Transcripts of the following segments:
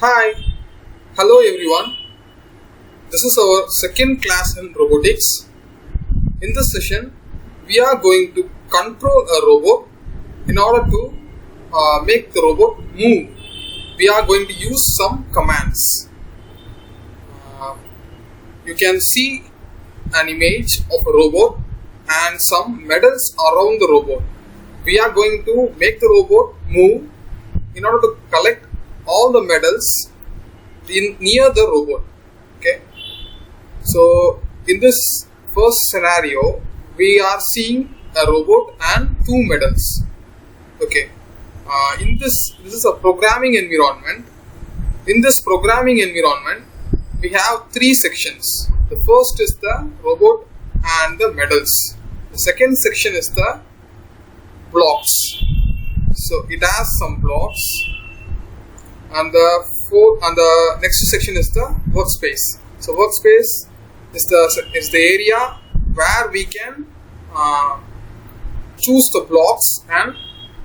Hi, hello everyone. This is our second class in robotics. In this session, we are going to control a robot in order to make the robot move. We are going to use some commands. You can see an image of a robot and some medals around the robot. We are going to make the robot move in order to collect all the medals near the robot. Okay, so in this first scenario we are seeing a robot and two medals. Okay, in this is a programming environment. In this programming environment we have three sections. The first is the robot and the medals. The second section is the blocks. So it has some blocks, and the next section is the workspace. So workspace is the area where we can choose the blocks and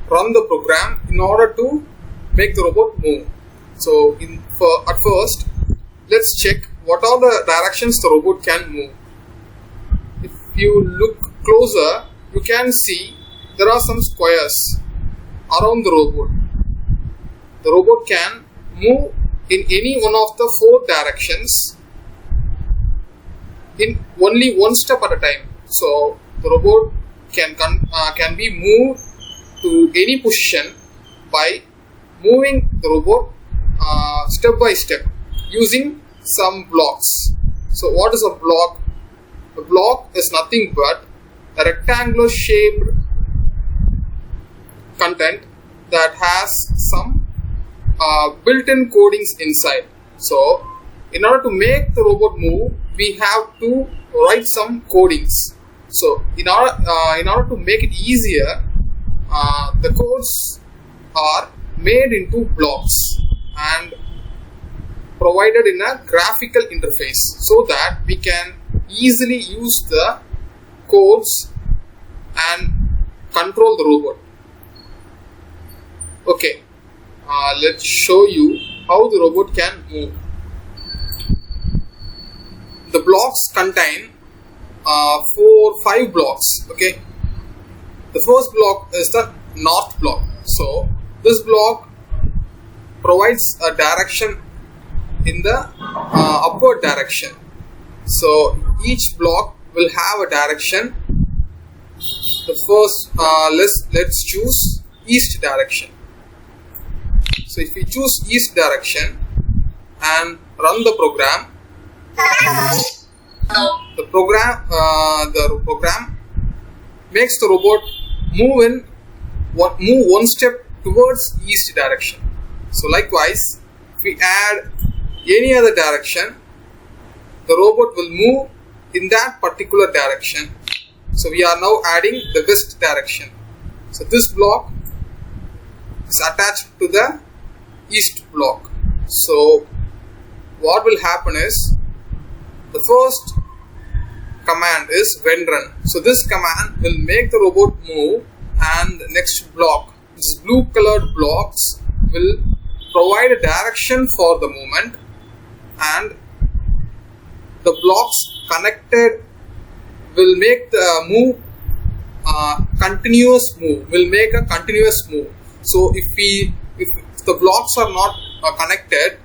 run the program in order to make the robot move. So at first, let's check what are the directions the robot can move. If you look closer, you can see there are some squares around the robot. The robot can move in any one of the four directions in only one step at a time. So the robot can be moved to any position by moving the robot step by step using some blocks. So what is a block? A block is nothing but a rectangular shaped content that has some built-in codings inside. So in order to make the robot move, we have to write some codings. So in order to make it easier, the codes are made into blocks and provided in a graphical interface so that we can easily use the codes and control the robot. Okay, let's show you how the robot can move. The blocks contain 5 blocks. Okay, the first block is the north block. So this block provides a direction in the upward direction. So each block will have a direction. The first, let's choose east direction. So if we choose east direction and run the program, the program makes the robot move one step towards east direction. So likewise, if we add any other direction, the robot will move in that particular direction. So we are now adding the west direction. So this block is attached to the east block. So what will happen is, the first command is when run. So this command will make the robot move, and the next block, this blue colored blocks, will provide a direction for the movement, and the blocks connected will make the move continuous move, will make a continuous move. So if the blocks are not connected,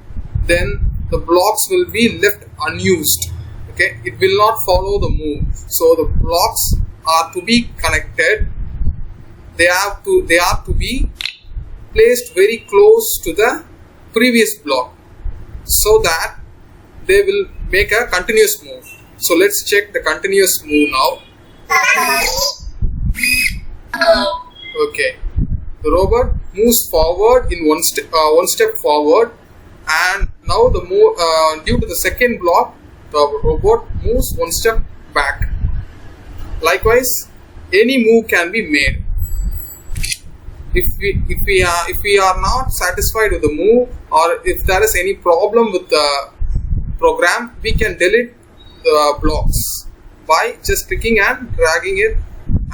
then the blocks will be left unused. Okay, it will not follow the move. So the blocks are to be connected. They are to be placed very close to the previous block so that they will make a continuous move. So let's check the continuous move now. Okay, the robot moves forward in one step forward, and now due to the second block, the robot moves one step back. Likewise, any move can be made. If we are not satisfied with the move, or if there is any problem with the program, we can delete the blocks by just clicking and dragging it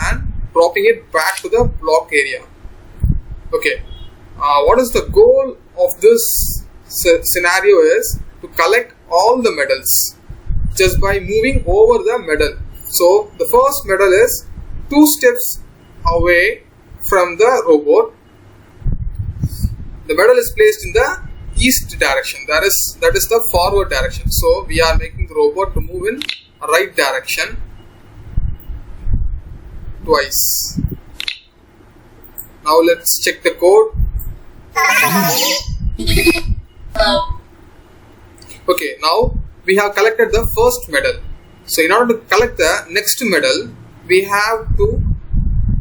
and dropping it back to the block area. Okay, what is the goal of this scenario is to collect all the medals just by moving over the medal. So the first medal is 2 steps away from the robot. The medal is placed in the east direction, that is the forward direction. So we are making the robot to move in right direction twice. Now let's check the code. Okay, now we have collected the first medal. So in order to collect the next medal, we have to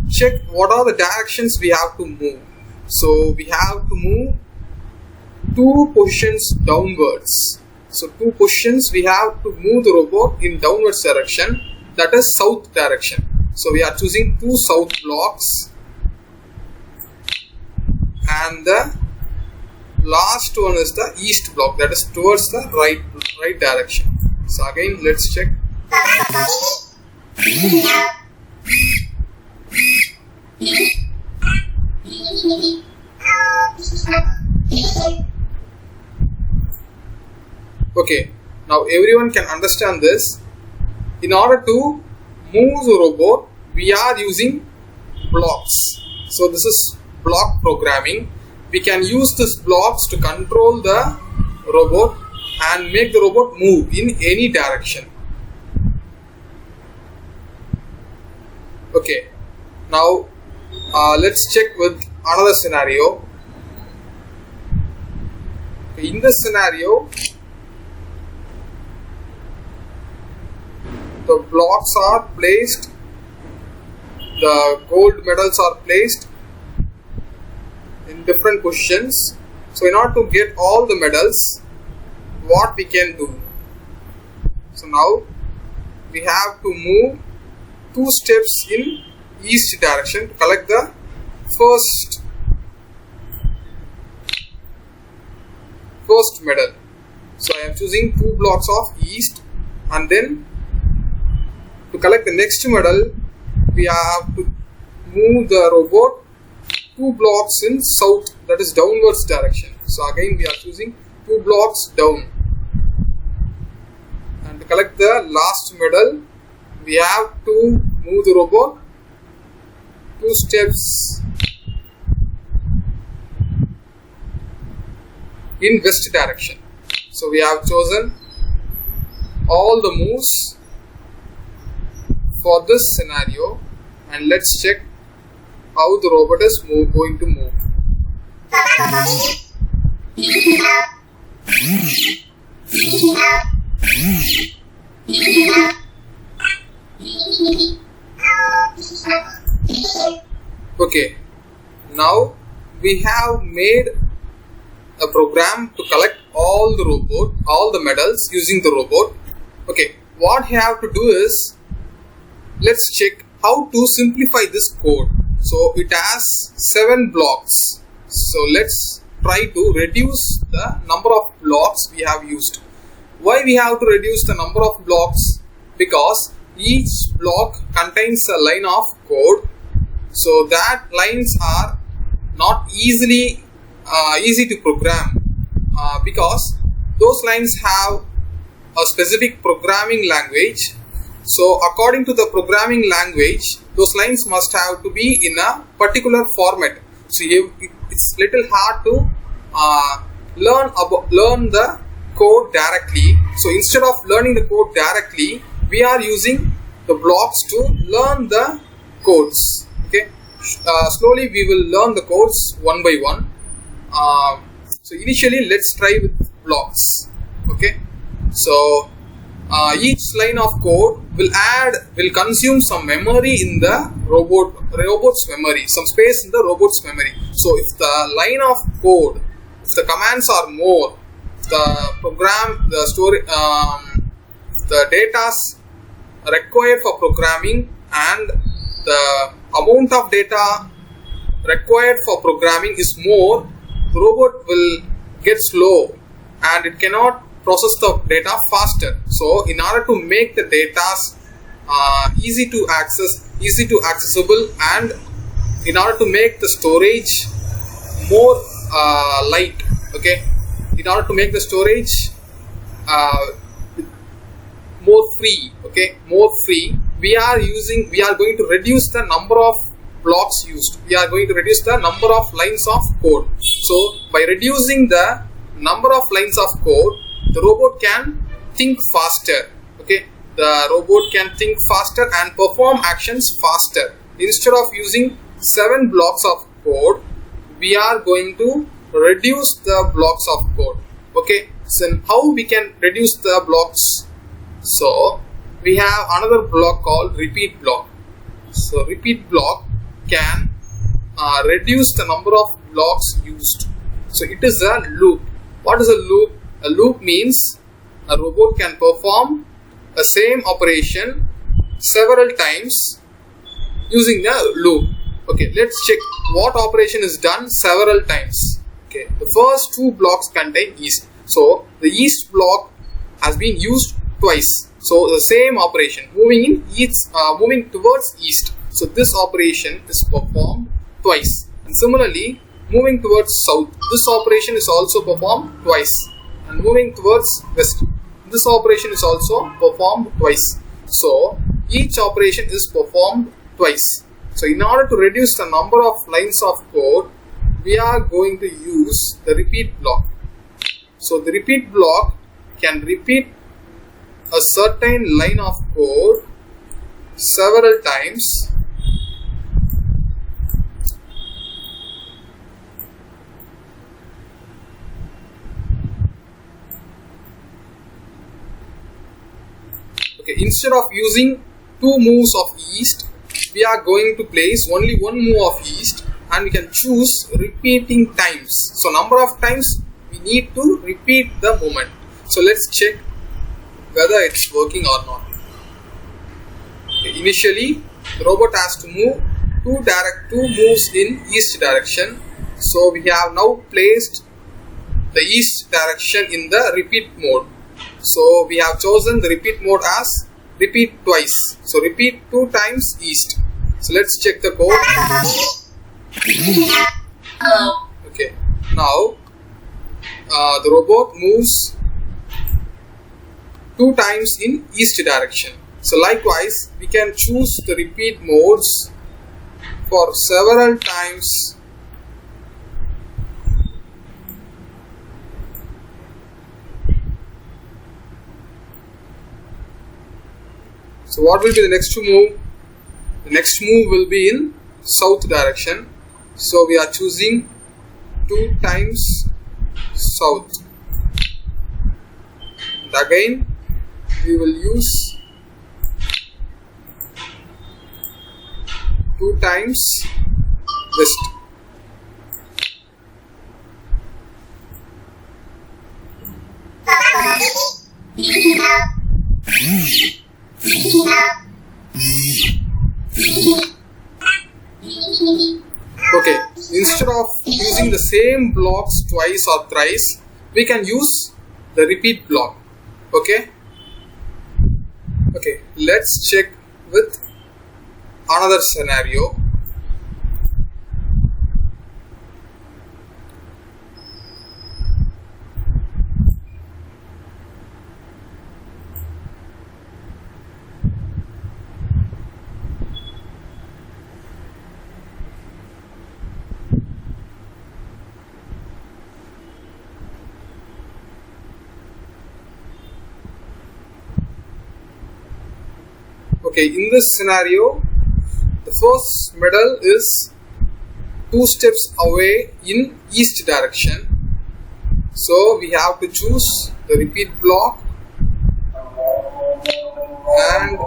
check what are the directions we have to move. So we have to move 2 positions downwards. So 2 positions we have to move the robot in downwards direction, that is south direction. So we are choosing 2 south blocks, and the last one is the east block, that is towards the right direction. So again let's check. Okay, now everyone can understand this. In order to move the robot, we are using blocks. So this is block programming. We can use these blocks to control the robot and make the robot move in any direction. Okay, now let's check with another scenario. In this scenario, the blocks are placed, the gold medals are placed in different positions. So in order to get all the medals, what we can do? So now we have to move 2 steps in east direction to collect the first medal. So I am choosing 2 blocks of east, and then to collect the next medal, we have to move the robot 2 blocks in south, that is downwards direction. So again we are choosing 2 blocks down. And to collect the last medal, we have to move the robot 2 steps in west direction. So we have chosen all the moves for this scenario, and let's check how the robot is going to move. Okay, now we have made a program to collect all the medals using the robot. Okay, what we have to do is, let's check how to simplify this code. So it has 7 blocks. So let's try to reduce the number of blocks we have used. Why we have to reduce the number of blocks? Because each block contains a line of code. So that lines are not easy to program because those lines have a specific programming language. So according to the programming language, those lines must have to be in a particular format. So it's little hard to learn the code directly. So instead of learning the code directly, we are using the blocks to learn the codes. Okay, slowly we will learn the codes one by one. So initially let's try with blocks. Okay, so each line of code will consume some memory in the robot's memory, some space in the robot's memory. So if the line of code, if the commands are more, the program, the story, the data required for programming and the amount of data required for programming is more, the robot will get slow and it cannot process the data faster. So in order to make the data easy to accessible, and in order to make the storage more light, okay, in order to make the storage more free, okay, more free, we are going to reduce the number of blocks used. We are going to reduce the number of lines of code. So by reducing the number of lines of code, the robot can think faster. Okay, the robot can think faster and perform actions faster. Instead of using 7 blocks of code, we are going to reduce the blocks of code. Okay, so how we can reduce the blocks? So we have another block called repeat block. So repeat block can reduce the number of blocks used. So it is a loop. What is a loop? A loop means a robot can perform the same operation several times using the loop. Okay, let's check what operation is done several times. Okay, the first 2 blocks contain east. So the east block has been used twice. So the same operation moving towards east. So this operation is performed twice. And similarly, moving towards south, this operation is also performed twice. And moving towards west, this operation is also performed twice. So each operation is performed twice. So in order to reduce the number of lines of code, we are going to use the repeat block. So the repeat block can repeat a certain line of code several times instead of using 2 moves of east, we are going to place only 1 move of east, and we can choose repeating times. So number of times we need to repeat the movement. So let's check whether it's working or not. Okay, initially the robot has to move 2 moves in east direction. So we have now placed the east direction in the repeat mode. So we have chosen the repeat mode as repeat twice. So repeat 2 times east. So let's check the code. Okay, now the robot moves 2 times in east direction. So likewise, we can choose the repeat modes for several times. So what will be the next move? The next move will be in south direction. So we are choosing 2 times south. And again we will use 2 times west. Okay, instead of using the same blocks twice or thrice, we can use the repeat block. Okay, let's check with another scenario. Okay, in this scenario, the first medal is 2 steps away in east direction. So we have to choose the repeat block and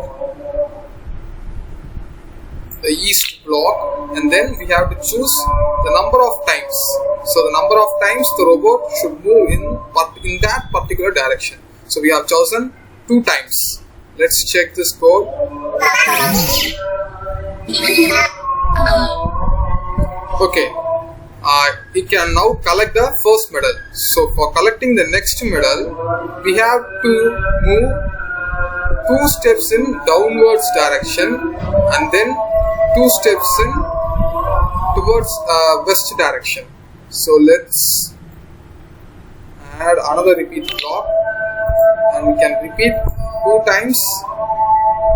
the east block, and then we have to choose the number of times. So the number of times the robot should move in that particular direction. So we have chosen 2 times. Let's check this code. Okay, it can now collect the first medal. So for collecting the next medal, we have to move 2 steps in downwards direction and then 2 steps in towards west direction. So let's add another repeat block, and we can repeat 2 times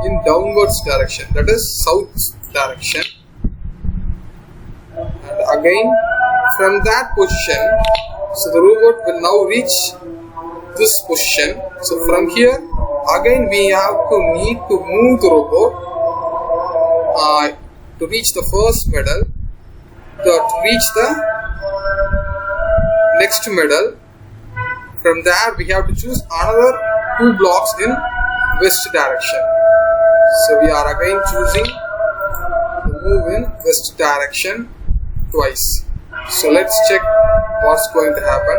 in downwards direction, that is south direction. And again from that position, so the robot will now reach this position. So from here again we need to move the robot to reach the first medal, to reach the next medal. From there we have to choose another 2 blocks in west direction. So we are again choosing to move in west direction twice. So let's check what's going to happen.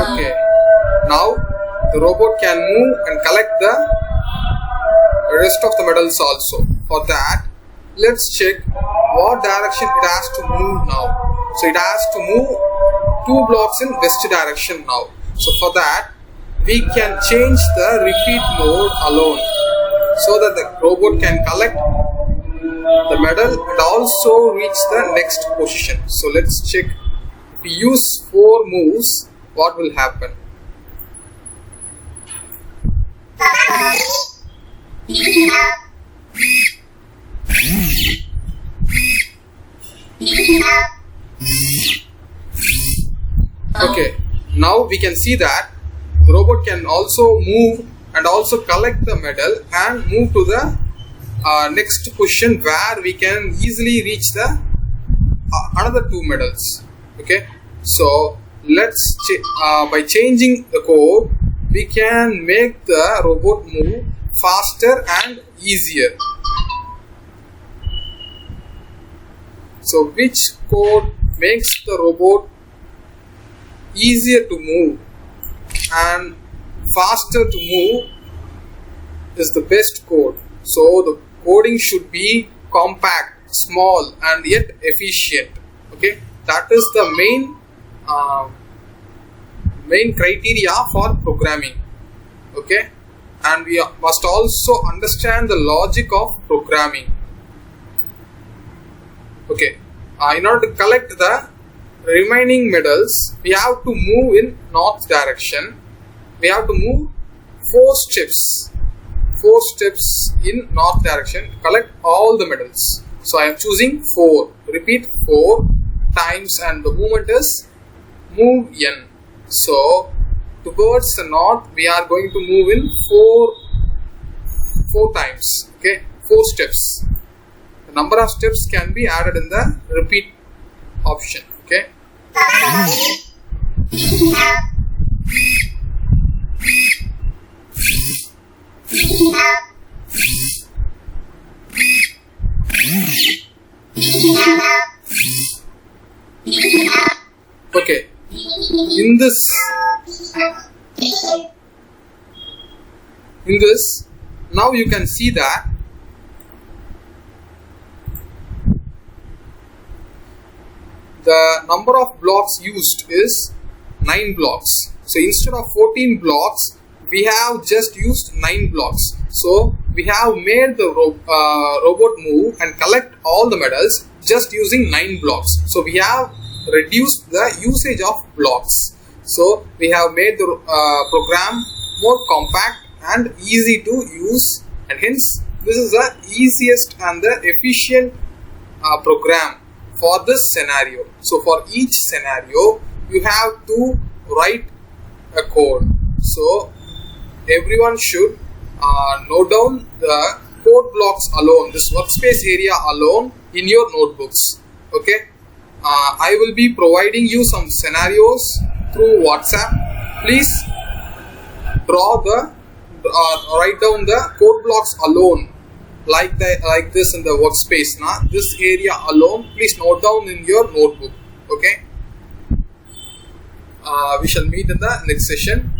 Okay, now the robot can move and collect the rest of the medals also. For that, let's check what direction it has to move now. So it has to move 2 blocks in west direction now. So for that, we can change the repeat mode alone, so that the robot can collect the medal and also reach the next position. So let's check. If we use 4 moves, what will happen? Okay, now we can see that the robot can also move and also collect the medal and move to the next position, where we can easily reach the another 2 medals. Okay, so let's by changing the code, we can make the robot move faster and easier. So which code makes the robot easier to move and faster to move is the best code. So the coding should be compact, small and yet efficient. Okay, that is the main criteria for programming. Okay, and we must also understand the logic of programming. Okay, in order to collect the remaining medals, we have to move in north direction. We have to move 4 steps in north direction to collect all the medals. So I am choosing 4. Repeat 4 times, and the movement is move n. So towards the north, we are going to move in 4 times. Okay, 4 steps. The number of steps can be added in the repeat option. Okay. Okay. In this, now you can see that the number of blocks used is 9 blocks. So instead of 14 blocks, we have just used 9 blocks. So we have made the robot move and collect all the medals just using 9 blocks. So we have reduced the usage of blocks. So we have made the program more compact and easy to use, and hence this is the easiest and the efficient program for this scenario. So for each scenario, you have to write a code. So everyone should note down the code blocks alone, this workspace area alone, in your notebooks. Okay, I will be providing you some scenarios through WhatsApp. Please write down the code blocks alone, like this in the workspace. This area alone, please note down in your notebook. Okay, we shall meet in the next session.